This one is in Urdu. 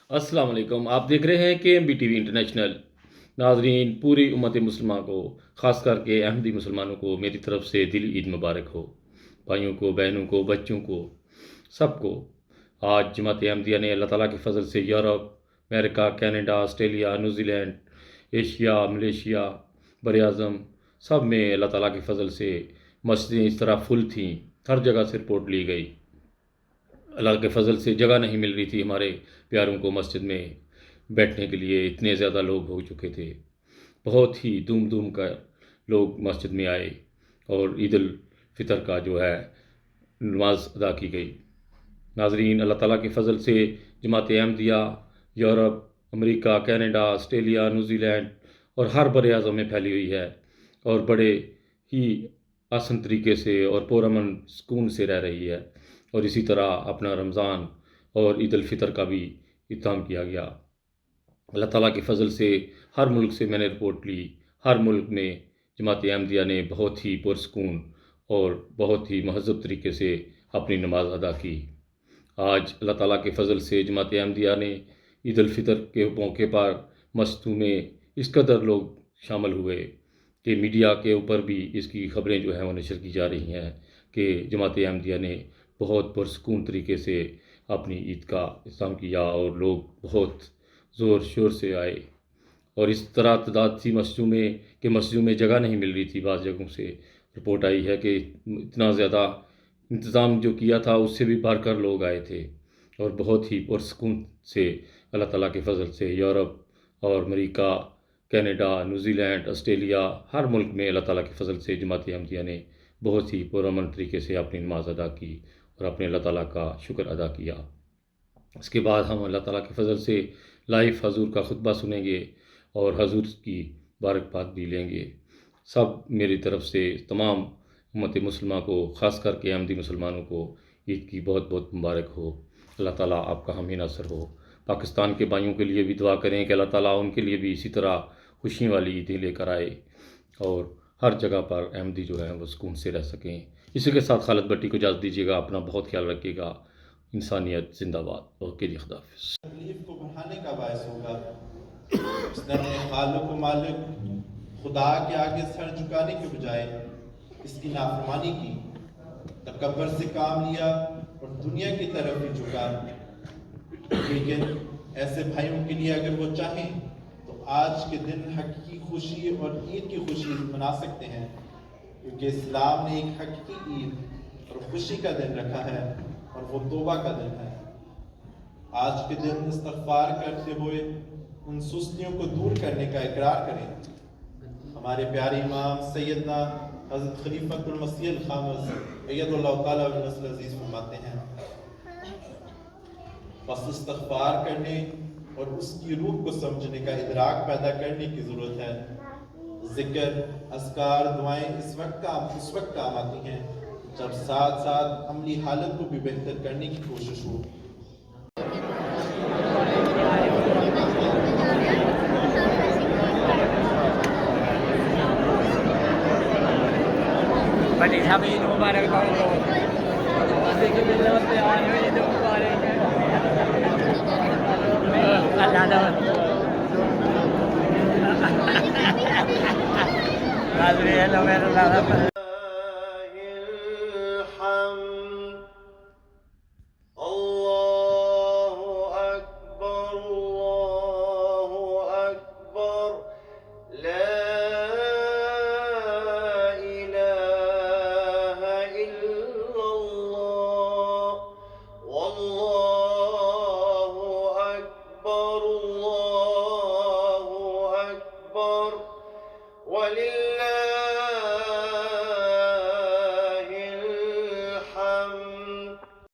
السلام علیکم، آپ دیکھ رہے ہیں کہ M B T V international. ناظرین، پوری امت مسلمہ کو، خاص کر کے احمدی مسلمانوں کو میری طرف سے دلی عید مبارک ہو۔ بھائیوں کو، بہنوں کو، بچوں کو، سب کو آج جماعت احمدیہ نے اللہ تعالیٰ کے فضل سے یورپ، امریکہ، Canada, Australia, New Zealand, ملیشیا، براعظم سب میں اللہ تعالیٰ کے فضل سے مسجدیں اس طرح فل تھیں، ہر جگہ سے رپورٹ لی گئی۔ اللہ کے فضل سے جگہ نہیں مل رہی تھی ہمارے پیاروں کو مسجد میں بیٹھنے کے لیے، اتنے زیادہ لوگ ہو چکے تھے۔ بہت ہی دوم دوم کا لوگ مسجد میں آئے اور عید الفطر کا جو ہے نماز ادا کی گئی۔ ناظرین، اللہ تعالیٰ کے فضل سے جماعت احمدیہ یورپ، امریکہ، کینیڈا، آسٹریلیا، نیوزی لینڈ اور ہر بر اعظم میں پھیلی ہوئی ہے اور بڑے ہی آسن طریقے سے اور پرامن سکون سے رہ رہی ہے، اور اسی طرح اپنا رمضان اور عید الفطر کا بھی اہتمام کیا گیا۔ اللہ تعالیٰ کے فضل سے ہر ملک سے میں نے رپورٹ لی، ہر ملک میں جماعت احمدیہ نے بہت ہی پرسکون اور بہت ہی مہذب طریقے سے اپنی نماز ادا کی۔ آج اللہ تعالیٰ کے فضل سے جماعت احمدیہ نے عید الفطر کے موقع پر مسجدوں میں اس قدر لوگ شامل ہوئے کہ میڈیا کے اوپر بھی اس کی خبریں جو ہیں وہ نشر کی جا رہی ہیں کہ جماعت احمدیہ نے بہت پرسکون طریقے سے اپنی عید کا اہتمام کیا اور لوگ بہت زور شور سے آئے، اور اس طرح تعداد تھی مسجدوں میں کہ مسجدوں میں جگہ نہیں مل رہی تھی۔ بعض جگہوں سے رپورٹ آئی ہے کہ اتنا زیادہ انتظام جو کیا تھا اس سے بھی بڑھ کر لوگ آئے تھے، اور بہت ہی پرسکون سے اللہ تعالیٰ کے فضل سے یورپ اور امریکہ، کینیڈا، نیوزی لینڈ، آسٹریلیا، ہر ملک میں اللہ تعالیٰ کے فضل سے جماعت احمدیہ نے بہت ہی پرامن طریقے سے اپنی نماز ادا کی اور اپنے اللہ تعالیٰ کا شکر ادا کیا۔ اس کے بعد ہم اللہ تعالیٰ کے فضل سے لائیو حضور کا خطبہ سنیں گے اور حضور کی مبارکباد بھی لیں گے۔ سب میری طرف سے تمام امت مسلمہ کو، خاص کر کے احمدی مسلمانوں کو عید کی بہت بہت مبارک ہو۔ اللہ تعالیٰ آپ کا حامی ناصر ہو۔ پاکستان کے بھائیوں کے لیے بھی دعا کریں کہ اللہ تعالیٰ ان کے لیے بھی اسی طرح خوشیوں والی عیدیں لے کر آئے اور ہر جگہ پر احمدی جو ہیں وہ سکون سے رہ سکیں۔ اسی کے ساتھ خالد بٹی کو اجازت دیجیے گا، اپنا بہت خیال رکھیے گا۔ انسانیت زندہ باد۔ اوکے جی، خدا حافظ۔ تکلیف کو بڑھانے کا باعث ہوگا۔ اس نے اپنے خالق و مالک خدا کے آگے سر جھکانے کے بجائے اس کی نافرمانی کی، تکبر سے کام لیا اور دنیا کی طرف ہی جھکا۔ لیکن ایسے بھائیوں کے لیے اگر وہ چاہیں تو آج کے دن حقیقی خوشی اور عید کی خوشی منا سکتے ہیں، کیونکہ اسلام نے ایک حقیقی عید اور خوشی کا دن رکھا ہے، اور وہ توبہ کا دن ہے۔ آج کے دن استغفار کرتے ہوئے ان سستیوں کو دور کرنے کا اقرار کریں۔ ہمارے پیارے امام سیدنا حضرت خلیفۃ المسیح الخامس اید اللہ تعالیٰ ونصر عزیز فرماتے ہیں، بس استغفار کرنے اور اس کی روح کو سمجھنے کا ادراک پیدا کرنے کی ضرورت ہے۔ ذکر، اذکار، دعائیں اس وقت کام آتی ہیں جب ساتھ ساتھ عملی حالت کو بھی بہتر کرنے کی کوشش ہو۔ بڑی صاحب عید مبارک ہو۔ اللہ ولله